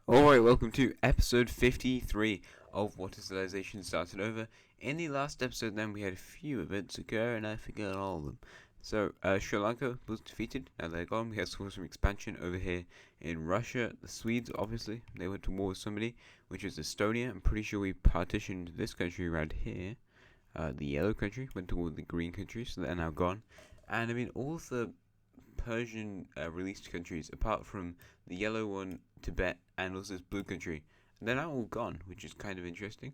Alright, welcome to episode 53 of What is Civilization Started Over. In the last episode then we had a few events occur and I forgot all of them. So, Sri Lanka was defeated, now they're gone. We had some expansion over here in Russia. The Swedes, obviously, they went to war with somebody, which is Estonia. I'm pretty sure we partitioned this country around here. The yellow country went to war with the green country, so they're now gone. And I mean, all of the Persian released countries, apart from the yellow one, Tibet, and also this blue country, they're now all gone, which is kind of interesting.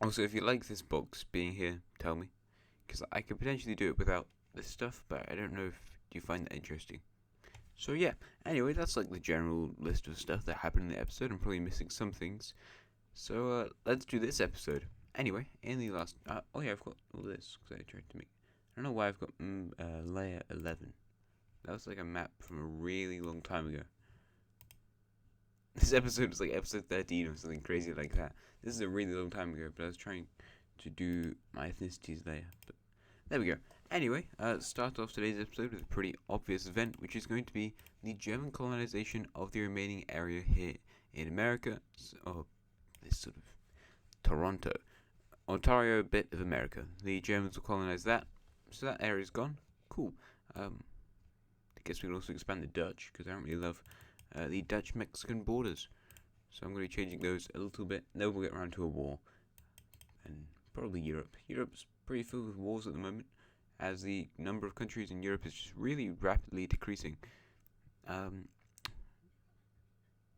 Also, if you like this box being here, tell me, because I could potentially do it without this stuff, but I don't know if you find that interesting. So yeah, anyway, that's like the general list of stuff that happened in the episode. I'm probably missing some things. So let's do this episode. Anyway, in the last, oh yeah, I've got all this because I tried to make. I don't know why I've got layer 11. That was like a map from a really long time ago. This episode was like episode 13 or something crazy like that. This is a really long time ago, but I was trying to do my ethnicities there. But there we go. Anyway, start off today's episode with a pretty obvious event, which is going to be the German colonization of the remaining area here in America. So, this sort of Toronto. Ontario bit of America. The Germans will colonize that. So that area's gone. Cool. I guess we can also expand the Dutch, because I don't really love the Dutch-Mexican borders. So I'm going to be changing those a little bit. Then we'll get around to a war. And probably Europe. Europe's pretty filled with wars at the moment, as the number of countries in Europe is just really rapidly decreasing.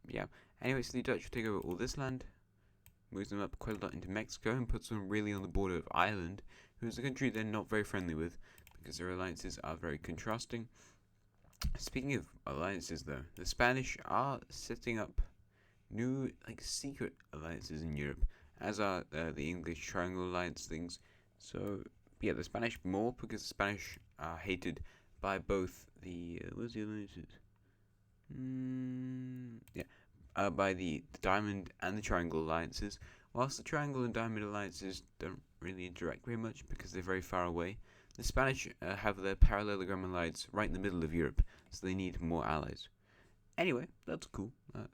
Yeah. Anyway, so the Dutch will take over all this land, moves them up quite a lot into Mexico, and puts them really on the border of Ireland, who is a country they're not very friendly with, because their alliances are very contrasting. Speaking of alliances, though, the Spanish are setting up new, like, secret alliances in Europe, as are the English Triangle Alliance things. So, yeah, the Spanish more, because the Spanish are hated by both the, what's the alliances? By the Diamond and the Triangle Alliances, whilst the Triangle and Diamond Alliances don't really interact very much because they're very far away. The Spanish have their parallelogram alliance right in the middle of Europe, so they need more allies. Anyway, that's cool. Yeah,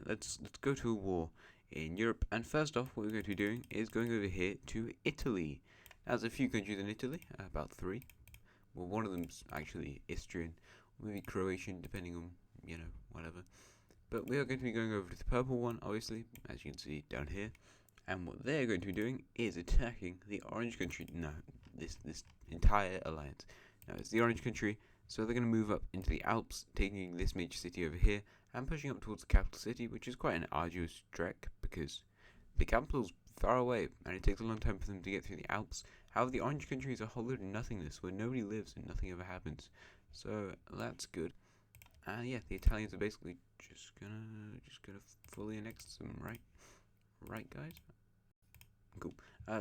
let's go to a war in Europe. And first off, what we're going to be doing is going over here to Italy. Now, there's a few countries in Italy, about 3. Well, one of them's actually Istrian, or maybe Croatian, depending on, whatever. But we are going to be going over to the purple one, obviously, as you can see down here. And what they're going to be doing is attacking the orange country. No, this entire alliance. No, it's the orange country. So they're going to move up into the Alps, taking this major city over here, and pushing up towards the capital city, which is quite an arduous trek, because the capital's far away, and it takes a long time for them to get through the Alps. However, the orange country is a hollow nothingness, where nobody lives and nothing ever happens. So that's good. And yeah, the Italians are basically just gonna fully annex them, right? Right, guys? Cool.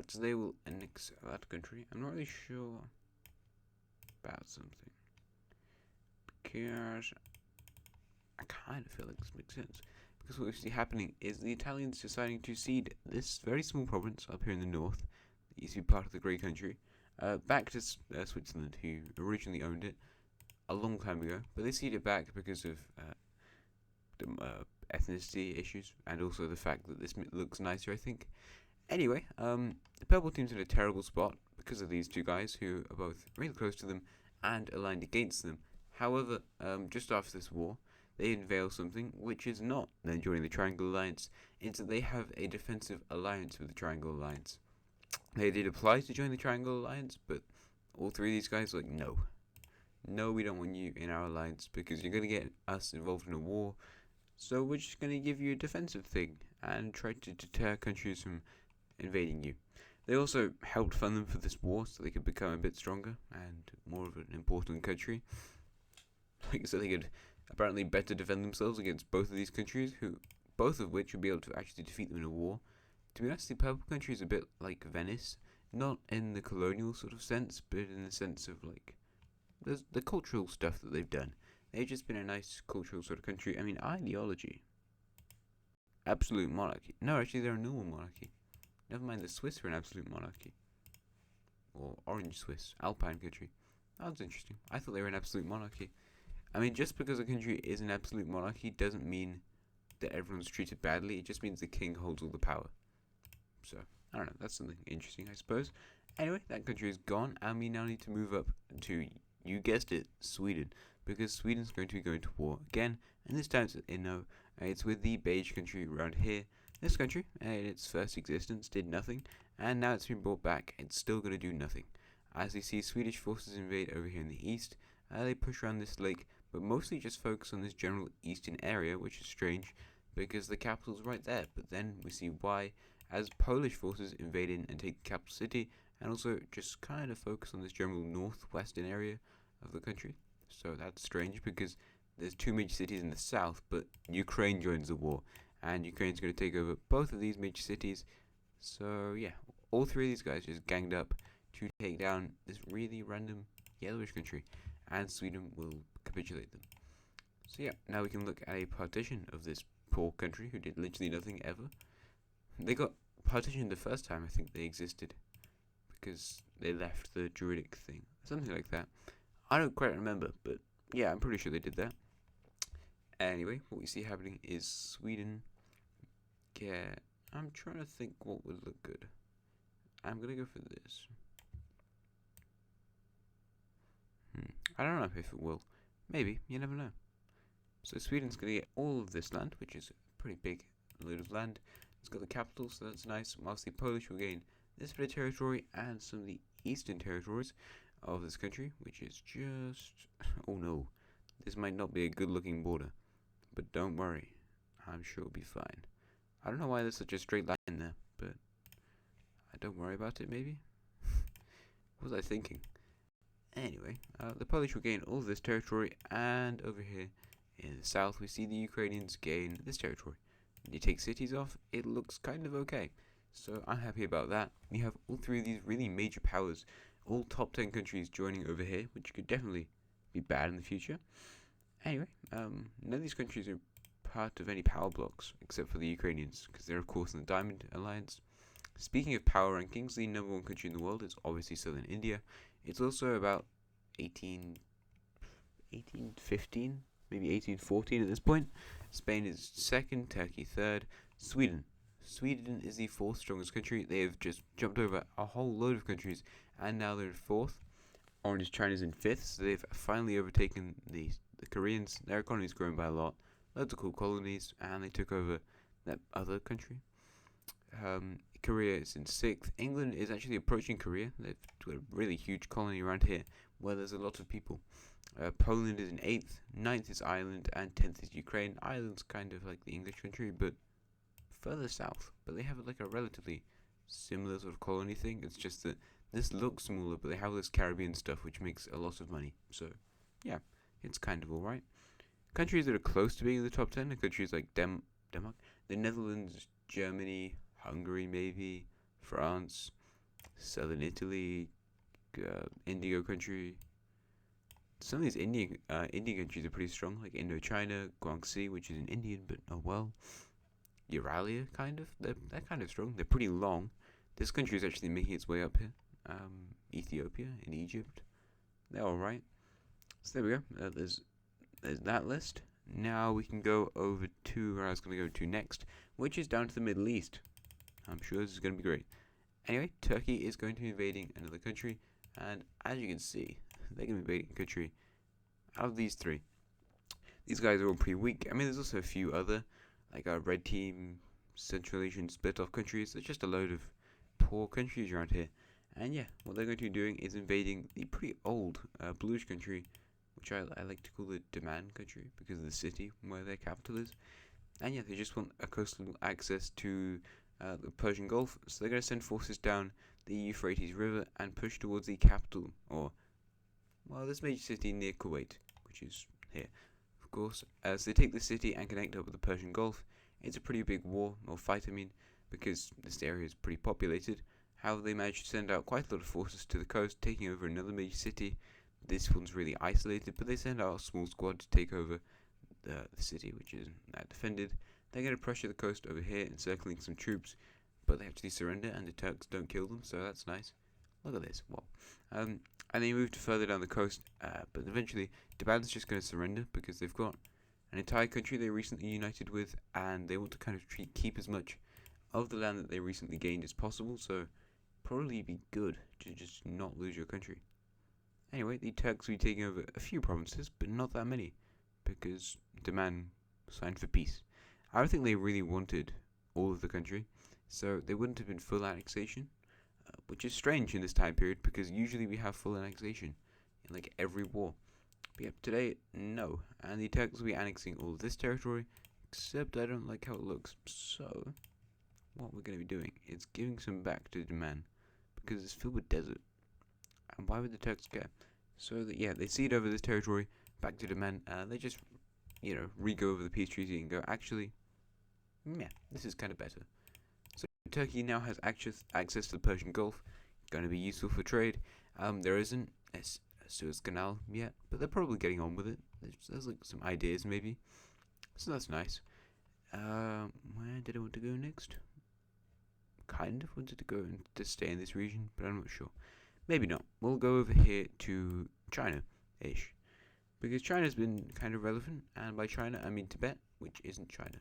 So they will annex that country. I'm not really sure about something, because I kind of feel like this makes sense. Because what we see happening is the Italians deciding to cede this very small province up here in the north, that used to be part of the Grey Country, back to Switzerland, who originally owned it a long time ago. But they cede it back because of ethnicity issues, and also the fact that this looks nicer, I think. Anyway, the purple team's in a terrible spot because of these two guys who are both really close to them and aligned against them. However, just after this war, they unveil something which is not them joining the Triangle Alliance. Instead, they have a defensive alliance with the Triangle Alliance. They did apply to join the Triangle Alliance, but all 3 of these guys were like, no. No, we don't want you in our alliance because you're going to get us involved in a war. So we're just going to give you a defensive thing and try to deter countries from invading you. They also helped fund them for this war so they could become a bit stronger and more of an important country. So they could apparently better defend themselves against both of these countries, both of which would be able to actually defeat them in a war. To be honest, the purple country is a bit like Venice, not in the colonial sort of sense, but in the sense of like the cultural stuff that they've done. They've just been a nice cultural sort of country. I mean, ideology. Absolute monarchy. No, actually, they're a normal monarchy. Never mind, the Swiss are an absolute monarchy. Or Orange Swiss, Alpine country. That was interesting. I thought they were an absolute monarchy. I mean, just because a country is an absolute monarchy doesn't mean that everyone's treated badly. It just means the king holds all the power. So, I don't know, that's something interesting, I suppose. Anyway, that country is gone, and we now need to move up to, you guessed it, Sweden. Because Sweden's going to be going to war again, and this time it's with the beige country around here. This country, in its first existence, did nothing, and now it's been brought back, it's still going to do nothing. As we see Swedish forces invade over here in the east, they push around this lake, but mostly just focus on this general eastern area, which is strange, because the capital's right there. But then we see why, as Polish forces invade in and take the capital city, and also just kind of focus on this general northwestern area of the country. So that's strange because there's two major cities in the south, but Ukraine joins the war, and Ukraine's going to take over both of these major cities. So yeah, all three of these guys just ganged up to take down this really random yellowish country, and Sweden will capitulate them. So yeah, now we can look at a partition of this poor country who did literally nothing ever. They got partitioned the first time I think they existed, because they left the Druidic thing, something like that. I don't quite remember, but yeah, I'm pretty sure they did that. Anyway, what we see happening is Sweden. Yeah, I'm trying to think what would look good. I'm gonna go for this. I don't know if it will. Maybe, you never know. So Sweden's gonna get all of this land, which is a pretty big load of land. It's got the capital, so that's nice. Whilst the Polish will gain this bit of territory and some of the eastern territories of this country, which is just... oh no, this might not be a good looking border, but don't worry, I'm sure it'll be fine. I don't know why there's such a straight line there, but don't worry about it maybe. What was I thinking? Anyway, the Polish will gain all of this territory, and over here in the south we see the Ukrainians gain this territory. When you take cities off, it looks kind of okay. So I'm happy about that. We have all three of these really major powers, all top 10 countries joining over here, which could definitely be bad in the future. Anyway, none of these countries are part of any power blocks, except for the Ukrainians, because they're of course in the Diamond Alliance. Speaking of power rankings, the number one country in the world is obviously Southern India. It's also about 1815, maybe 1814 at this point. Spain is second, Turkey third, Sweden is the fourth strongest country. They have just jumped over a whole load of countries, and now they're fourth. Orange China's in fifth, so they've finally overtaken the Koreans. Their economy's grown by a lot. Loads of cool colonies, and they took over that other country. Korea is in sixth. England is actually approaching Korea. They've got a really huge colony around here where there's a lot of people. Poland is in eighth. Ninth is Ireland, and 10th is Ukraine. Ireland's kind of like the English country, but further south. But they have like a relatively similar sort of colony thing. It's just that this looks smaller, but they have this Caribbean stuff, which makes a lot of money. So, yeah, it's kind of alright. Countries that are close to being in the top 10 are countries like Denmark, the Netherlands, Germany, Hungary maybe, France, Southern Italy, Indigo country. Some of these Indian countries are pretty strong, like Indochina, Guangxi, which is an Indian, but oh well. Euralia, kind of. They're kind of strong. They're pretty long. This country is actually making its way up here. Ethiopia and Egypt. They're alright. So there we go. There's that list. Now we can go over to where I was going to go to next, which is down to the Middle East. I'm sure this is going to be great. Anyway, Turkey is going to be invading another country, and as you can see, they're going to be invading a country out of these three. These guys are all pretty weak. I mean, there's also a few other, like our Red Team, Central Asian split off countries. There's just a load of poor countries around here. And yeah, what they're going to be doing is invading the pretty old bluish country, which I like to call the Daman country because of the city where their capital is. And yeah, they just want a coastal access to the Persian Gulf, so they're going to send forces down the Euphrates River and push towards the capital, or, well, this major city near Kuwait, which is here, of course. As they take the city and connect up with the Persian Gulf, it's a pretty big war, or fight I mean, because this area is pretty populated. However, they managed to send out quite a lot of forces to the coast, taking over another major city. This one's really isolated, but they send out a small squad to take over the city, which is now defended. They're going to pressure the coast over here, encircling some troops, but they actually surrender and the Turks don't kill them, so that's nice. Look at this. Wow. And they moved further down the coast, but eventually Japan's just going to surrender because they've got an entire country they recently united with, and they want to kind of keep as much of the land that they recently gained as possible. So probably be good to just not lose your country. Anyway, the Turks will be taking over a few provinces, but not that many, because Japan signed for peace. I don't think they really wanted all of the country, so they wouldn't have been full annexation, which is strange in this time period because usually we have full annexation in like every war. But yep, today, no. And the Turks will be annexing all of this territory, except I don't like how it looks. So, what we're going to be doing is giving some back to Japan because it's filled with desert. And why would the Turks care? So that, yeah, they cede over this territory back to Japan. They just, re-go over the peace treaty and go, actually, yeah, this is kind of better. So Turkey now has access to the Persian Gulf. Going to be useful for trade. There isn't a Suez Canal yet, but they're probably getting on with it. There's like some ideas maybe, so that's nice. Where did I want to go next? Kind of wanted to go and to stay in this region, but I'm not sure. Maybe not. We'll go over here to China-ish, because China's been kind of relevant, and by China I mean Tibet, which isn't China.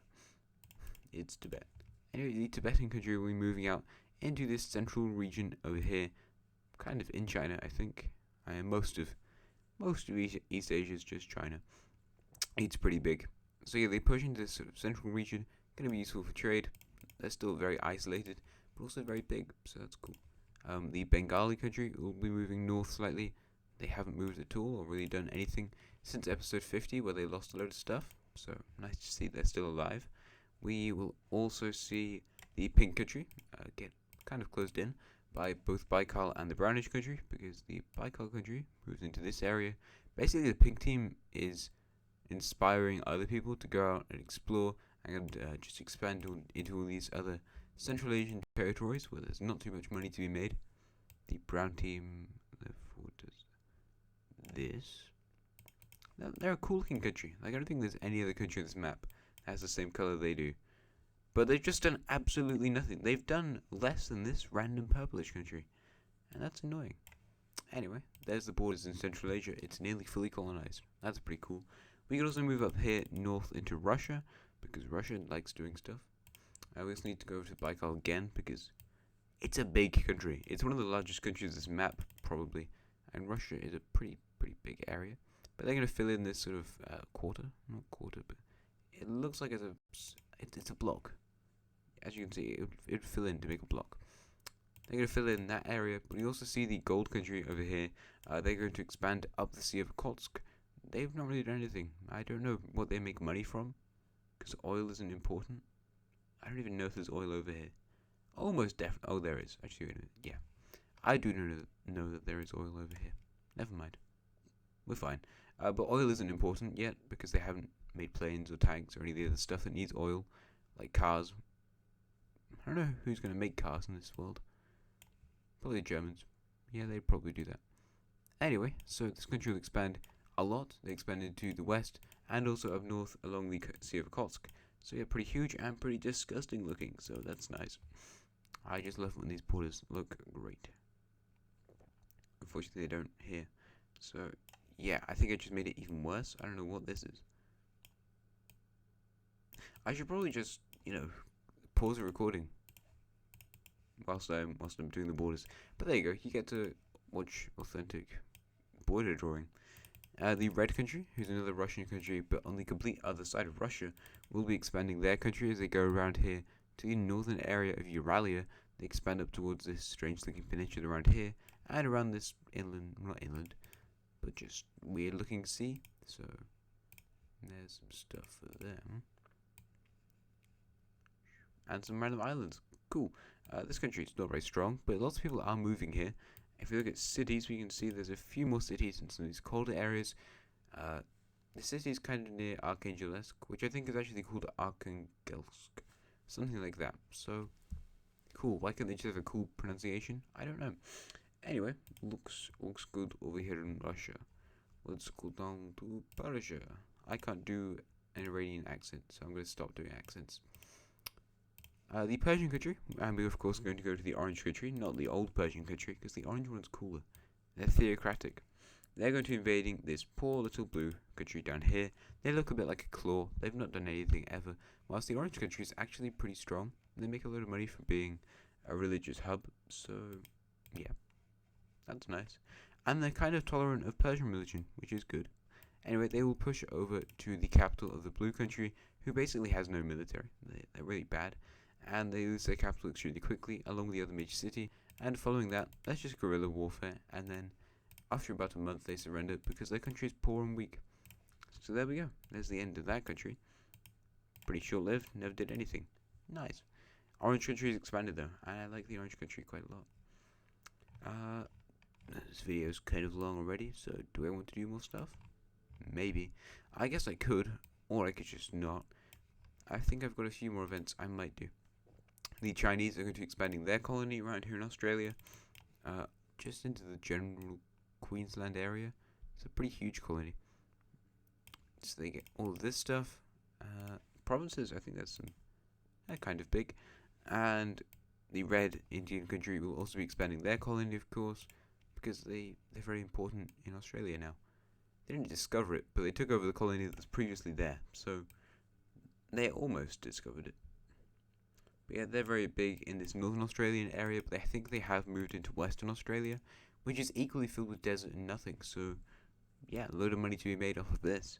It's Tibet. Anyway, the Tibetan country will be moving out into this central region over here, kind of in China, I think. Most of East Asia is just China. It's pretty big. So yeah, they push into this sort of central region. Going to be useful for trade. They're still very isolated, but also very big, so that's cool. The Bengali country will be moving north slightly. They haven't moved at all or really done anything since episode 50, where they lost a load of stuff. So nice to see they're still alive. We will also see the pink country get kind of closed in by both Baikal and the brownish country, because the Baikal country moves into this area. Basically, the pink team is inspiring other people to go out and explore and just expand into all these other Central Asian territories where there's not too much money to be made. The brown team, therefore, does this. Now, they're a cool looking country. Like, I don't think there's any other country on this map that has the same color they do. But they've just done absolutely nothing. They've done less than this random purplish country. And that's annoying. Anyway, there's the borders in Central Asia. It's nearly fully colonized. That's pretty cool. We can also move up here north into Russia, because Russia likes doing stuff. I always need to go to Baikal again, because it's a big country. It's one of the largest countries on this map, probably. And Russia is a pretty big area. But they're going to fill in this sort of quarter. Not quarter, but it looks like it's a block. As you can see, it would fill in to make a block. They're going to fill in that area, but you also see the gold country over here. They're going to expand up the Sea of Okhotsk. They've not really done anything. I don't know what they make money from, because oil isn't important. I don't even know if there's oil over here. Almost definitely. Oh, there is. Actually, wait a minute. Yeah. I do know that there is oil over here. Never mind. We're fine. But oil isn't important yet, because they haven't made planes or tanks or any of the other stuff that needs oil, like cars. I don't know who's going to make cars in this world. Probably the Germans. Yeah, they'd probably do that. Anyway, so this country will expand a lot. They expanded to the west and also up north along the Sea of Okhotsk. So yeah, pretty huge and pretty disgusting looking. So that's nice. I just love when these borders look great. Unfortunately, they don't here. So yeah, I think I just made it even worse. I don't know what this is. I should probably just, pause the recording whilst I'm doing the borders. But there you go. You get to watch authentic border drawing. The Red Country, who's another Russian country, but on the complete other side of Russia, will be expanding their country as they go around here to the northern area of Euralia. They expand up towards this strange-looking peninsula around here, and around this not inland, but just weird-looking sea. So there's some stuff for them. And some random islands. Cool. This country is not very strong, but lots of people are moving here. If you look at cities, we can see there's a few more cities in some of these colder areas. The city is kind of near Archangelisk, which I think is actually called Arkhangelsk. Something like that. So, cool. Why can't they just have a cool pronunciation? I don't know. Anyway, looks good over here in Russia. Let's go down to Persia. I can't do an Iranian accent, so I'm going to stop doing accents. The Persian country, and we're of course going to go to the orange country, not the old Persian country, because the orange one's cooler. They're theocratic. They're going to be invading this poor little blue country down here. They look a bit like a claw. They've not done anything ever. Whilst the orange country is actually pretty strong. They make a lot of money for being a religious hub. So, yeah, that's nice. And they're kind of tolerant of Persian religion, which is good. Anyway, they will push over to the capital of the blue country, who basically has no military. They're really bad. And they lose their capital extremely quickly, along with the other major city. And following that, that's just guerrilla warfare. And then after about a month, they surrender because their country is poor and weak. So there we go. There's the end of that country. Pretty short-lived. Never did anything. Nice. Orange country is expanded though. I like the orange country quite a lot. This video's kind of long already. So do I want to do more stuff? Maybe. I guess I could, or I could just not. I think I've got a few more events I might do. The Chinese are going to be expanding their colony around here in Australia, just into the general Queensland area. It's a pretty huge colony. So they get all of this stuff. Provinces, I think that's they're kind of big. And the Red Indian country will also be expanding their colony, of course, because they're very important in Australia now. They didn't discover it, but they took over the colony that was previously there, so they almost discovered it. But yeah, they're very big in this northern Australian area, but I think they have moved into Western Australia, which is equally filled with desert and nothing, so yeah, a load of money to be made off of this.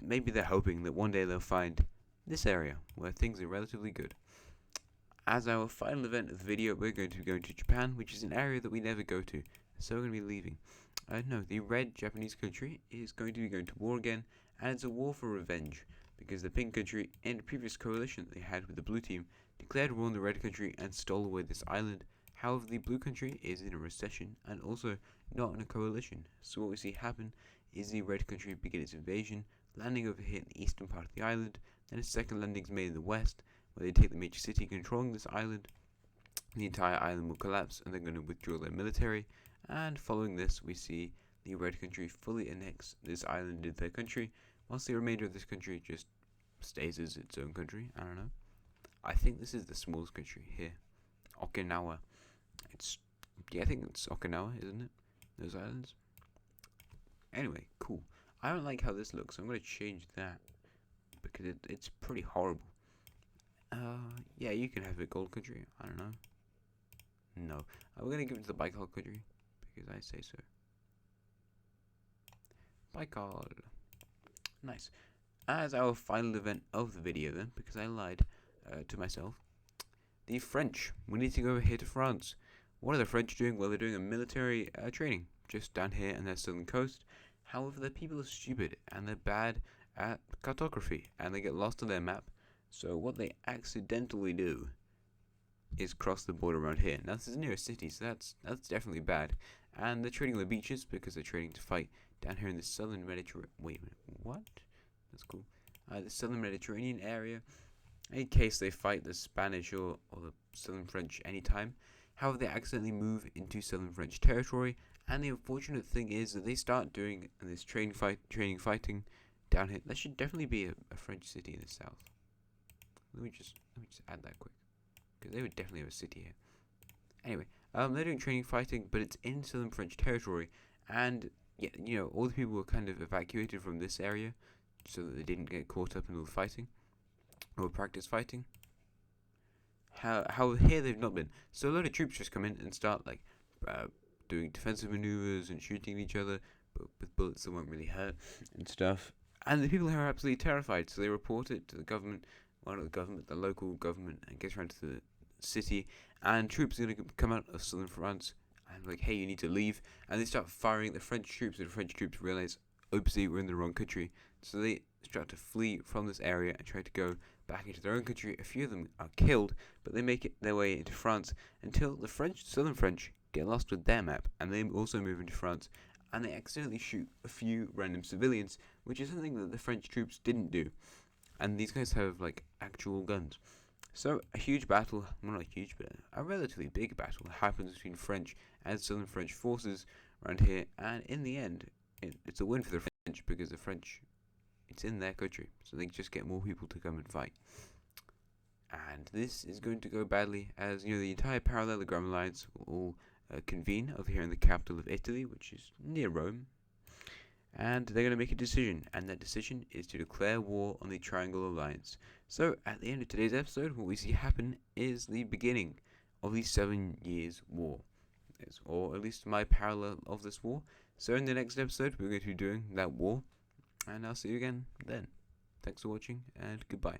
Maybe they're hoping that one day they'll find this area, where things are relatively good. As our final event of the video, we're going to be going to Japan, which is an area that we never go to, so we're going to be leaving. No, the red Japanese country is going to be going to war again, and it's a war for revenge, because the pink country, in a previous coalition that they had with the blue team, declared war on the red country and stole away this island. However, the blue country is in a recession, and also not in a coalition, so what we see happen is the red country begin its invasion, landing over here in the eastern part of the island, then a second landing is made in the west, where they take the major city controlling this island. The entire island will collapse, and they're going to withdraw their military, and following this, we see the red country fully annex this island into their country, whilst the remainder of this country just stays as its own country. I don't know. I think this is the smallest country here. Okinawa. I think it's Okinawa, isn't it? Those islands. Anyway, cool. I don't like how this looks, so I'm going to change that, because it's pretty horrible. Yeah, you can have a gold country. I don't know. No. We're going to give it to the Baikal country, because I say so. Baikal. Nice. As our final event of the video then, because I lied to myself, the French. We need to go over here to France. What are the French doing? Well, they're doing a military training just down here on their southern coast. However, the people are stupid and they're bad at cartography and they get lost on their map. So what they accidentally do is cross the border around here. Now this is near a city, so that's definitely bad. And they're trading on the beaches because they're trading to fight down here in the southern Mediterranean. Wait a minute, what? That's cool. The southern Mediterranean area. In case they fight the Spanish or the southern French anytime. However, they accidentally move into southern French territory, and the unfortunate thing is that they start doing this training fighting down here. That should definitely be a French city in the south. Let me just add that quick, because they would definitely have a city here. Anyway, they're doing training fighting, but it's in southern French territory, and yeah, all the people were kind of evacuated from this area, so that they didn't get caught up in all the fighting or practice fighting. How here they've not been. So a lot of troops just come in and start like doing defensive maneuvers and shooting each other, but with bullets that won't really hurt and stuff. And the people here are absolutely terrified, so they report it to the government. Well, not the government, the local government, and gets around to the city. And troops are going to come out of southern France and like, hey, you need to leave. And they start firing at the French troops, and the French troops realize, oopsie, we're in the wrong country. So they start to flee from this area and try to go back into their own country. A few of them are killed, but they make it their way into France until the southern French, get lost with their map, and they also move into France, and they accidentally shoot a few random civilians, which is something that the French troops didn't do. And these guys have like actual guns. So a huge battle, well, not huge, but a relatively big battle happens between French and southern French forces around here, and in the end, it's a win for the French, because the French, it's in their country, so they just get more people to come and fight. And this is going to go badly, as the entire parallelogram alliance will all convene over here in the capital of Italy, which is near Rome, and they're going to make a decision, and that decision is to declare war on the Triangle Alliance. So at the end of today's episode, what we see happen is the beginning of the 7 Years' War, or at least my parallel of this war. So in the next episode, we're going to be doing that war, and I'll see you again then. Thanks for watching, and goodbye.